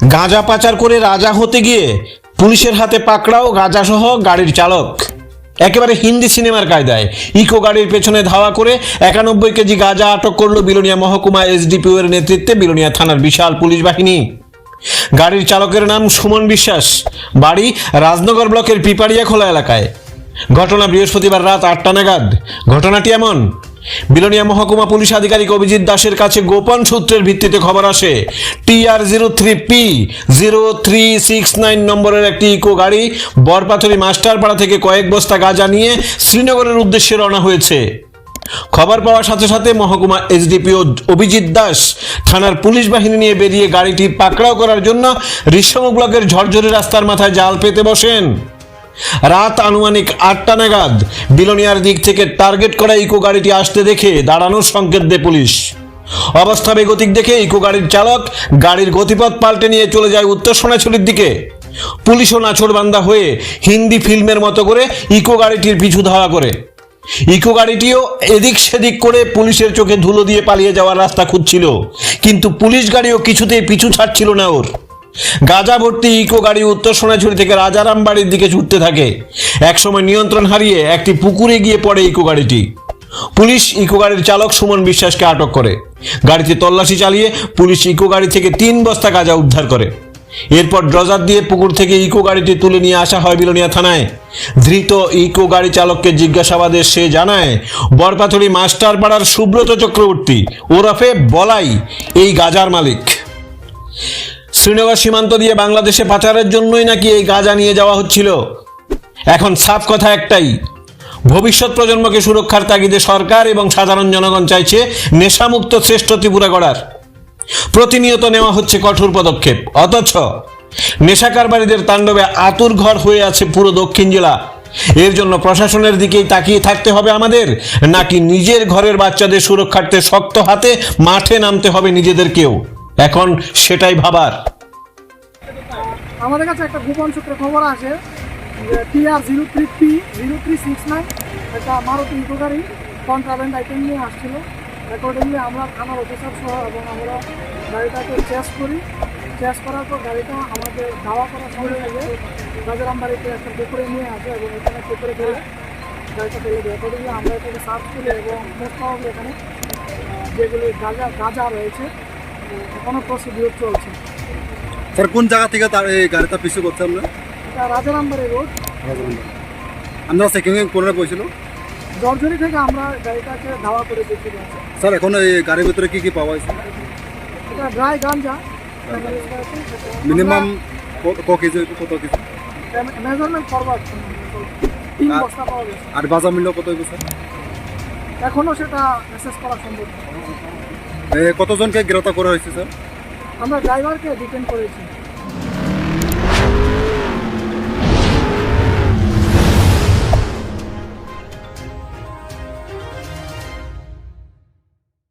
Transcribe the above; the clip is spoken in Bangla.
গাঁজা পাচার করে রাজা হতে গিয়ে পুলিশের হাতে পাকড়াও গাঁজাসহ গাড়ির চালক। একেবারে হিন্দি সিনেমার কায়দায় ইকো গাড়ির পেছনে ধাওয়া করে 91 কেজি গাঁজা আটক করলো বিলোনিয়া মহকুমা এসডিপিও এর নেতৃত্বে বিলোনিয়া থানার বিশাল পুলিশ বাহিনী। গাড়ির চালকের নাম সুমন বিশ্বাস, বাড়ি রাজনগর ব্লকের পিপাড়িয়াখোলা এলাকায়। ঘটনা বৃহস্পতিবার রাত 8টা নাগাদ। ঘটনাটি এমন, বিলোনিয়া মহকুমা পুলিশ আধিকারিক অভিজিৎ দাসের কাছে গোপন সূত্রের ভিত্তিতে খবর আসে TR03P0369 নম্বরের একটি ইকো গাড়ি বরপাথরি মাস্টারপাড়া থেকে কয়েক বস্তা গাঁজা নিয়ে শ্রীনগরের উদ্দেশ্যে রওনা হয়েছে। খবর পাওয়ার সাথে সাথে মহকুমা এসডিপিও অভিজিৎ দাস থানার পুলিশ বাহিনী নিয়ে বেরিয়ে গাড়িটি পাকড়াও করার জন্য ঋষ্যমুখ ব্লকের ঝরঝরি রাস্তার মাথায় জাল পেতে বসেন। রাত আনুমানিক 8টা নাগাদ বিলোনিয়ার দিক থেকে টার্গেট করা ইকো গাড়িটি আসতে দেখে দাঁড়ানোর সংকেত দেয় পুলিশ। অবস্থা বেগতিক দেখে ইকো গাড়ির চালক গাড়ির গতিপথ পাল্টে নিয়ে চলে যায় উত্তর সোনাঝুরির দিকে। পুলিশও নাছোড়বান্দা হয়ে হিন্দি ফিল্মের মতো করে ইকো গাড়িটির পিছু ধাওয়া করে। ইকো গাড়িটিও এদিক সেদিক করে পুলিশের চোখে ধুলো দিয়ে পালিয়ে যাওয়ার রাস্তা খুঁজছিল, কিন্তু পুলিশ গাড়িও কিছুতেই পিছু ছাড়ছিল না ওর। গাঁজা ভর্তি ইকো গাড়ি উত্তর সোনাঝুরি থেকে রাজারাম বাড়ির দিকে ছুটতে থাকে। একসময় নিয়ন্ত্রণ হারিয়ে একটি পুকুরে গিয়ে পড়ে ইকো গাড়িটি। পুলিশ ইকো গাড়ির চালক সুমন বিশ্বাসকে আটক করে। গাড়িতে তল্লাশি চালিয়ে পুলিশ ইকো গাড়ি থেকে 3 বস্তা গাঁজা উদ্ধার করে। এরপর ড্রজার দিয়ে পুকুর থেকে ইকো গাড়িটি তুলে নিয়ে আসা হয় বিলোনিয়া থানায়। ধৃত ইকো গাড়ি চালককে জিজ্ঞাসাবাদে সে জানায়, বরপাথরি মাস্টারপাড়ার সুব্রত চক্রবর্তী ওরফে বলাই এই গাঁজার মালিক। শ্রীনগর সীমান্ত দিয়ে বাংলাদেশে পাচারের জন্যই নাকি এই গাঁজা নিয়ে যাওয়া হচ্ছিল। এখন সাফ কথা একটাই, ভবিষ্যৎ প্রজন্মকে সুরক্ষার তাগিদে সরকার এবং সাধারণ জনগণ চাইছে নেশামুক্ত শ্রেষ্ঠ ত্রিপুরা গড়ার। প্রতিনিয়ত নেওয়া হচ্ছে কঠোর পদক্ষেপ, অথচ নেশা কারবারিদের তাণ্ডবে আতুর ঘর হয়ে আছে পুরো দক্ষিণ জেলা। এর জন্য প্রশাসনের দিকেই তাকিয়ে থাকতে হবে আমাদের, নাকি নিজের ঘরের বাচ্চাদের সুরক্ষার্থে শক্ত হাতে মাঠে নামতে হবে নিজেদেরকেও? এখন সেটাই ভাবার। আমাদের কাছে একটা গোপন সূত্রে খবর আছে যে TR03P0369 একটা মারুতি ইকো গাড়ি কন্ট্রাব্যান্ড আইটেম নিয়ে আসছিল। অ্যাকর্ডিংলি আমরা থানার অফিসার সহ এবং আমরা গাড়িটাকে চেস করি। চেস করার পর গাড়িটা আমাদের দাওয়া করার সঙ্গে সঙ্গে রাজারাম বাড়িতে একটা পুকুরে নিয়ে আসে এবং এখানে পুকুরে ফেলে গাড়িটা ফেলে দেয়। অ্যাকর্ডিংলি আমরা এটাকে সার্চ করি এবং মোস্ট প্রবাবলি এখানে যেগুলি গাঁজা রয়েছে এখনও প্রসিডিউর চলছে। স্যার কোন জায়গা থেকে তার এই গাড়িটা পিছু করছে আমরা? এটা রাজারামবাড়ি রোড। আমরা চেকিং করে বসছিল জর্জরি থেকে আমরা গাড়িটাকে ধাওয়া করে দেখতে পাচ্ছি। স্যার এখন এই গাড়ির ভিতরে কি কি পাওয়া হয়েছে? এটা ড্রাই গাঞ্জা মিনিমাম কত কেজি? মেজারমেন্ট ফরওয়ার্ড 3 বস্তা পাওয়া গেছে। আর বাজার মূল্য কত হয়েছে স্যার? এখনো সেটা অ্যাসেস করা সম্ভব না। কতজনকে গ্রেপ্তার করা হয়েছে স্যার? আমরা ড্রাইভারকে ডিটেইন করেছি।